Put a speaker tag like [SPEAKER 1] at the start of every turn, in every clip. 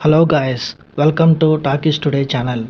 [SPEAKER 1] Hello guys, welcome to Talkies Today channel.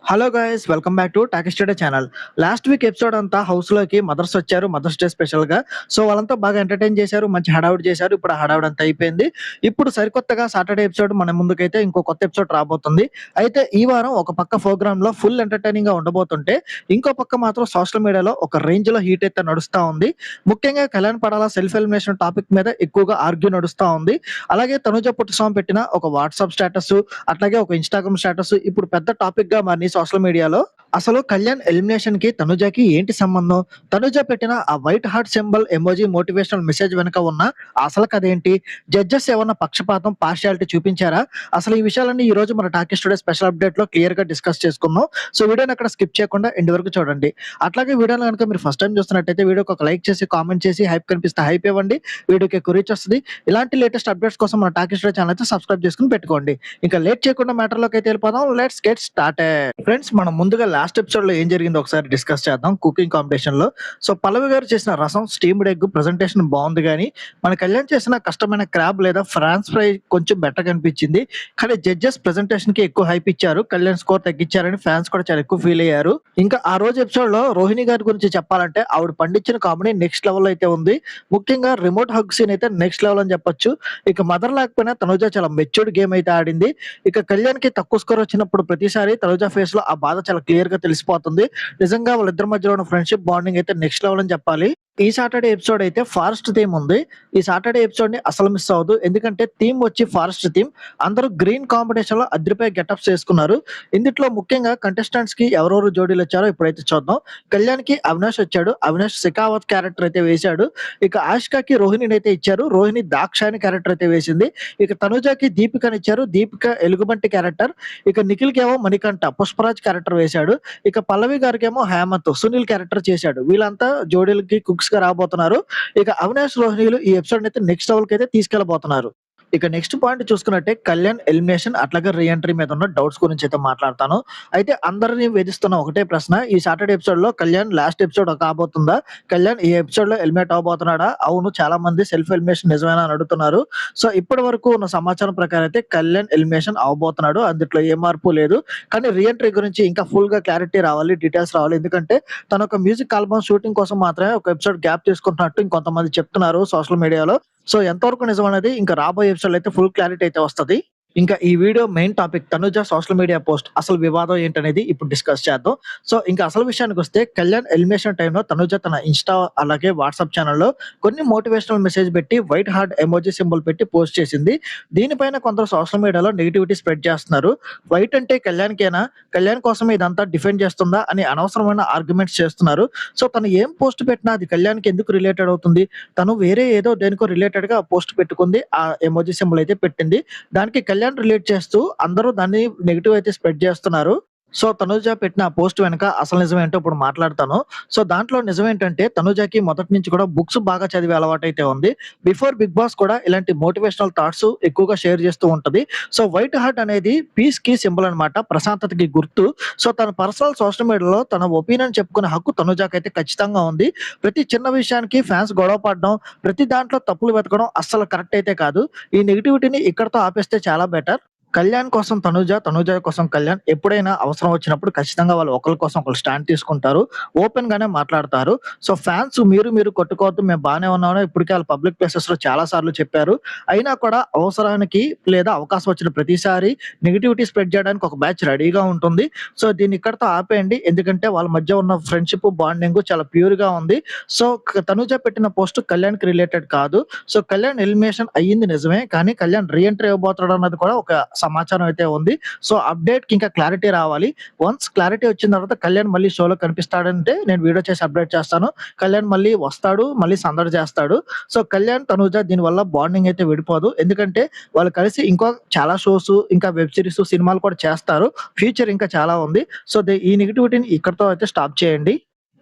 [SPEAKER 2] Hello guys welcome back to talkies today channel. Last week episode అంతా house లోకి mothers వచ్చారు, mothers day special గా. So వాళ్ళంతా బాగా entertain చేశారు, మంచి హడావుడి చేశారు. ఇప్పుడు ఆ హడావుడి అంతా అయిపోయింది. ఇప్పుడు సరికొత్తగా సాటర్డే ఎపిసోడ్ మన ముందుకైతే ఇంకో కొత్త ఎపిసోడ్ రాబోతుంది. అయితే ఈ వారం ఒక పక్క ప్రోగ్రామ్ లో ఫుల్ ఎంటర్టైనింగ్ గా ఉండబోతుంటే, ఇంకో పక్క మాత్రం సోషల్ మీడియాలో ఒక రేంజ్ లో హీట్ అయితే నడుస్తా ఉంది. ముఖ్యంగా Kalyan Padala self elimination topic మీద ఎక్కువగా ఆర్గ్యూ నడుస్తా ఉంది. అలాగే తనుజ పుట్టుస్వామి పెట్టిన ఒక వాట్సాప్ స్టేటస్, అట్లాగే ఒక ఇన్స్టాగ్రామ్ స్టేటస్ ఇప్పుడు పెద్ద టాపిక్ గా మారి సోషల్ మీడియాలో. అసలు కళ్యాణ్ ఎలిమినేషన్ కి తనుజకి ఏంటి సంబంధం? తనుజ పెట్టిన ఆ white heart symbol emoji motivational message వెనక ఉన్న అసలు కథ ఏంటి? జడ్జెస్ ఏమన్నా పక్షపాతం, పార్షియాలిటీ చూపించారా? అసలు ఈ విషయాలన్నీ ఈ రోజు మన టాకీస్ టుడే స్పెషల్ అప్డేట్ లో క్లియర్ గా డిస్కస్ చేసుకుందాం. సో వీడియోని అక్కడ స్కిప్ చేయకుండా ఎండ్ వరకు చూడండి. అట్లాగే వీడియోలో కనుక మీరు ఫస్ట్ టైం చూస్తున్నట్టయితే వీడియోకి ఒక లైక్ చేసి, కామెంట్ చేసి, హైప్ కనిపిస్తే హైప్ ఇవ్వండి. వీడియోకి ఎక్కువ రీచ్ వస్తుంది. ఇలాంటి లేటెస్ట్ అప్డేట్స్ కోసం మన టాకీస్ టుడే ఛానల్ అయితే సబ్స్క్రైబ్ చేసుకుని పెట్టుకోండి. ఇంకా లేట్ చేయకుండా మ్యాటర్ లోకి అయితే వెళ్ళిపోదాం. Let's get started. ఫ్రెండ్స్, మనం ముందుగా లాస్ట్ ఎపిసోడ్ లో ఏం జరిగిందో ఒకసారి డిస్కస్ చేద్దాం. కుకింగ్ కాంపిటీషన్ లో సో పల్లవి గారు చేసిన రసం, స్టీమ్డ్ ఎగ్ ప్రెజెంటేషన్ బాగుంది, కానీ మన కళ్యాణ్ చేసిన కష్టమైన క్రాబ్ లేదా ఫ్రాన్స్ ఫ్రై కొంచెం బెటర్ కనిపించింది. కానీ జడ్జెస్ ప్రెజెంటేషన్ కి ఎక్కువ హైప్ ఇచ్చారు, కళ్యాణ్ స్కోర్ తగ్గించారని ఫ్యాన్స్ కూడా చాలా ఎక్కువ ఫీల్ అయ్యారు. ఇంకా ఆ రోజు ఎపిసోడ్ లో రోహిణి గారి గురించి చెప్పాలంటే ఆవిడ పండించిన కామెడీ నెక్స్ట్ లెవెల్ అయితే ఉంది. ముఖ్యంగా రిమోట్ హగ్ సీన్ అయితే నెక్స్ట్ లెవెల్ అని చెప్పొచ్చు. ఇక మదర్ లేకపోయినా తనుజ చాలా మెచ్యూర్డ్ గేమ్ అయితే ఆడింది. ఇక కళ్యాణ్ కి తక్కువ స్కోర్ వచ్చినప్పుడు ప్రతిసారి తనుజ ఫేస్ లో ఆ బాధ చాలా క్లియర్ గా తెలిసిపోతుంది. నిజంగా వాళ్ళిద్దరి మధ్యలో ఉన్న ఫ్రెండ్షిప్ బాండింగ్ అయితే నెక్స్ట్ లెవెల్ అని చెప్పాలి. ఈ సాటర్డే ఎపిసోడ్ అయితే ఫారెస్ట్ థీమ్ ఉంది. ఈ సాటర్డే ఎపిసోడ్ ని అసలు మిస్ అవ్వదు, ఎందుకంటే థీమ్ వచ్చి ఫారెస్ట్ థీమ్. అందరూ గ్రీన్ కాంబినేషన్ లో అదిరిపోయి గెటప్స్ చేసుకున్నారు. ఇందులో ముఖ్యంగా కంటెస్టెంట్స్ కి ఎవరెవరు జోడీలు వచ్చారో ఇప్పుడైతే చూద్దాం. కళ్యాణ్ కి అవినాష్ వచ్చాడు, అవినాష్ శిఖావత్ క్యారెక్టర్ అయితే వేశాడు. ఇక ఆష్కాకి రోహిణిని అయితే ఇచ్చారు, రోహిణి దాక్షాని క్యారెక్టర్ అయితే వేసింది. ఇక తనుజాకి దీపికని ఇచ్చారు, దీపిక ఎలుగుబంటి క్యారెక్టర్. ఇక నిఖిల్ కేమో మణికంఠ పుష్పరాజ్ క్యారెక్టర్ వేశాడు. ఇక పల్లవి గారికేమో హేమంత్ సునీల్ క్యారెక్టర్ చేశాడు. వీళ్ళంతా జోడీలకి కుక్స్ గా రాబోతున్నారు. ఇక అవినాష్ రోహిణిలు ఈ ఎపిసోడ్ అయితే నెక్స్ట్ లెవెల్ కి అయితే తీసుకెళ్లబోతున్నారు. ఇక నెక్స్ట్ పాయింట్ చూసుకున్నట్టే కళ్యాణ్ ఎలిమినేషన్ అట్లాగే రీ ఎంట్రీ మీద ఉన్న డౌట్స్ గురించి అయితే మాట్లాడతాను. అయితే అందరినీ వేధిస్తున్న ఒకటే ప్రశ్న, ఈ సాటర్డే ఎపిసోడ్ లో కళ్యాణ్ లాస్ట్ ఎపిసోడ్ కాబోతుందా? కళ్యాణ్ ఈ ఎపిసోడ్ లో ఎలిమినేట్ అవబోతున్నాడా? అవును, చాలా మంది సెల్ఫ్ ఎలిమినేషన్ నిజమేనా అని అడుగుతున్నారు. సో ఇప్పటి వరకు ఉన్న సమాచారం ప్రకారం అయితే కళ్యాణ్ ఎలిమినేషన్ అవబోతున్నాడు, అందులో ఏ మార్పు లేదు. కానీ రీ ఎంట్రీ గురించి ఇంకా ఫుల్ గా క్లారిటీ రావాలి, డీటెయిల్స్ రావాలి. ఎందుకంటే తన ఒక మ్యూజిక్ ఆల్బమ్ షూటింగ్ కోసం మాత్రమే ఒక ఎపిసోడ్ గ్యాప్ తీసుకుంటున్నట్టు ఇంకొంతమంది చెప్తున్నారు సోషల్ మీడియాలో. సో ఎంతవరకు నిజం అనేది ఇంకా రాబోయే ఎపిసోడ్ అయితే ఫుల్ క్లారిటీ అయితే వస్తది. ఇంకా ఈ video main topic Tanuja social media post, అసలు వివాదం ఏంటనేది ఇప్పుడు డిస్కస్ చేద్దాం. సో ఇంకా అసలు విషయానికి వస్తే కళ్యాణ్ ఎలిమినేషన్ టైంలో తనుజ తన ఇన్స్టా అలాగే వాట్సాప్ ఛానల్లో కొన్ని మోటివేషనల్ మెసేజ్ పెట్టి వైట్ హార్ట్ ఎమోజీ సింబల్ పెట్టి పోస్ట్ చేసింది. దీనిపైన కొందరు సోషల్ మీడియాలో నెగిటివిటీ స్ప్రెడ్ చేస్తున్నారు. వైట్ అంటే కళ్యాణ్కేనా, కళ్యాణ్ కోసం ఇదంతా డిఫెండ్ చేస్తుందా అని అనవసరమైన ఆర్గ్యుమెంట్స్ చేస్తున్నారు. సో తను ఏం పోస్ట్ పెట్టినా అది కళ్యాణ్కి ఎందుకు రిలేటెడ్ అవుతుంది? తను వేరే ఏదో దేనికో రిలేటెడ్ గా పోస్ట్ పెట్టుకుంది, ఆ ఎమోజీ సింబల్ అయితే పెట్టింది. దానికి కళ్యాణ్ రిలేట్ చేస్తూ అందరూ దాన్ని నెగెటివ్ అయితే స్ప్రెడ్ చేస్తున్నారు. సో తనుజ పెట్టిన ఆ పోస్ట్ వెనక అసలు నిజం ఏంటో ఇప్పుడు మాట్లాడతాను. సో దాంట్లో నిజం ఏంటంటే తనుజకి మొదటి నుంచి కూడా బుక్స్ బాగా చదివే అలవాటు అయితే ఉంది. బిఫోర్ బిగ్ బాస్ కూడా ఇలాంటి మోటివేషనల్ థాట్స్ ఎక్కువగా షేర్ చేస్తూ ఉంటది. సో వైట్ హార్ట్ అనేది పీస్ కి సింబల్ అన్నమాట, ప్రశాంతతకి గుర్తు. సో తన పర్సనల్ సోషల్ మీడియాలో తన ఒపీనియన్ చెప్పుకునే హక్కు తనుజకి అయితే ఖచ్చితంగా ఉంది. ప్రతి చిన్న విషయానికి ఫ్యాన్స్ గొడవ పడడం, ప్రతి దాంట్లో తప్పులు వెతకడం అస్సలు కరెక్ట్ అయితే కాదు. ఈ నెగిటివిటీని ఇక్కడతో ఆపేస్తే చాలా బెటర్. కళ్యాణ్ కోసం తనుజ, తనుజ కోసం కళ్యాణ్ ఎప్పుడైనా అవసరం వచ్చినప్పుడు ఖచ్చితంగా వాళ్ళు ఒకళ్ళ కోసం ఒకళ్ళు స్టాండ్ తీసుకుంటారు. ఓపెన్ గానే మాట్లాడతారు. సో ఫ్యాన్స్ మీరు కొట్టుకోవద్దు, మేము బానే ఉన్నామని ఇప్పటికే వాళ్ళు పబ్లిక్ ప్లేసెస్ లో చాలా సార్లు చెప్పారు. అయినా కూడా అవసరానికి లేదా అవకాశం వచ్చిన ప్రతిసారి నెగటివిటీ స్ప్రెడ్ చేయడానికి ఒక బ్యాచ్ రెడీగా ఉంటుంది. సో దీన్ని ఇక్కడతో ఆపేయండి, ఎందుకంటే వాళ్ళ మధ్య ఉన్న ఫ్రెండ్షిప్ బాండింగ్ చాలా ప్యూర్ గా ఉంది. సో తనుజ పెట్టిన పోస్ట్ కళ్యాణ్ కి రిలేటెడ్ కాదు. సో కళ్యాణ్ ఎలిమినేషన్ అయ్యింది నిజమే, కానీ కళ్యాణ్ రీ ఎంట్రీ ఇవ్వబోతాడు అన్నది కూడా ఒక సమాచారం అయితే ఉంది. సో అప్డేట్ కి ఇంకా క్లారిటీ రావాలి. వన్స్ క్లారిటీ వచ్చిన తర్వాత కళ్యాణ్ మళ్ళీ షోలో కనిపిస్తాడంటే నేను వీడియో చేసి అప్డేట్ చేస్తాను. కళ్యాణ్ మళ్ళీ వస్తాడు, మళ్ళీ సందడి చేస్తాడు. సో కళ్యాణ్ తనుజ దీని వల్ల బాండింగ్ అయితే విడిపోదు, ఎందుకంటే వాళ్ళు కలిసి ఇంకో చాలా షోస్, ఇంకా వెబ్ సిరీస్, సినిమాలు కూడా చేస్తారు. ఫ్యూచర్ ఇంకా చాలా ఉంది. సో ఈ నెగిటివిటీని ఇక్కడతో అయితే స్టాప్ చేయండి.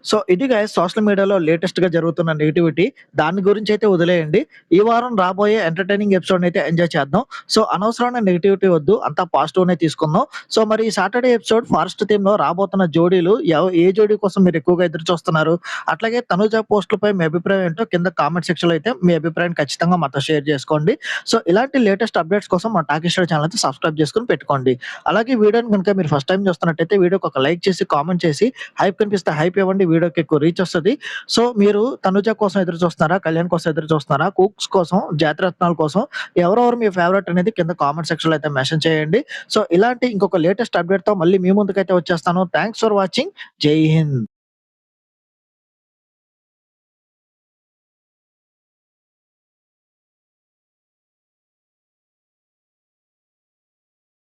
[SPEAKER 2] సో ఇది గైస్ సోషల్ మీడియాలో లేటెస్ట్‌గా జరుగుతున్న నెగటివిటీ. దాని గురించైతే వదిలేయండి. ఈ వారం రాబోయే ఎంటర్‌టైనింగ్ ఎపిసోడ్‌నైతే ఎంజాయ్ చేద్దాం. సో అనవసరమైన నెగటివిటీ వద్దు. అంతా పాజిటివ్‌నే తీసుకుందాం. సో మరి ఈ సాటర్‌డే ఎపిసోడ్ ఫారెస్ట్ థీమ్‌లో రాబోతున్న జోడీలు ఏ జోడీ కోసం మీరు ఎక్కువగా ఎదురు చూస్తున్నారు? అట్లాగే తనూజ పోస్ట్‌లపై మీ అభిప్రాయం ఏంటో కింద కామెంట్ సెక్షన్‌లో అయితే మీ అభిప్రాయాన్ని ఖచ్చితంగా మాతో షేర్ చేసుకోండి. సో ఇలాంటి లేటెస్ట్ అప్డేట్స్ కోసం మా టాకీ స్టోరీ ఛానెల్ అయితే సబ్స్క్రైబ్ చేసుకొని పెట్టుకోండి. అలాగే వీడియోని గనుక మీరు ఫస్ట్ టైమ్ చూస్తున్నట్టయితే వీడియోకి ఒక లైక్ చేసి, కామెంట్ చేసి హైప్ కనిపిస్తే హైప్ ఇవ్వండి. వీడియోకి ఎక్కువ రీచ్ వస్తది. సో మీరు తనుజ కోసం ఎదురు చూస్తున్నారా? కళ్యాణ్ కోసం ఎదురు చూస్తున్నారా? కుక్స్ కోసం, జాతిరత్నాల కోసం ఎవరెవరు మీ ఫేవరెట్ అనేది కింద కామెంట్ సెక్షన్‌లో అయితే మెన్షన్ చేయండి. సో ఇలాంటి ఇంకొక లేటెస్ట్ అప్డేట్‌తో మళ్ళీ మీ ముందుకైతే వచ్చేస్తాను. Thanks for watching. జై హింద్.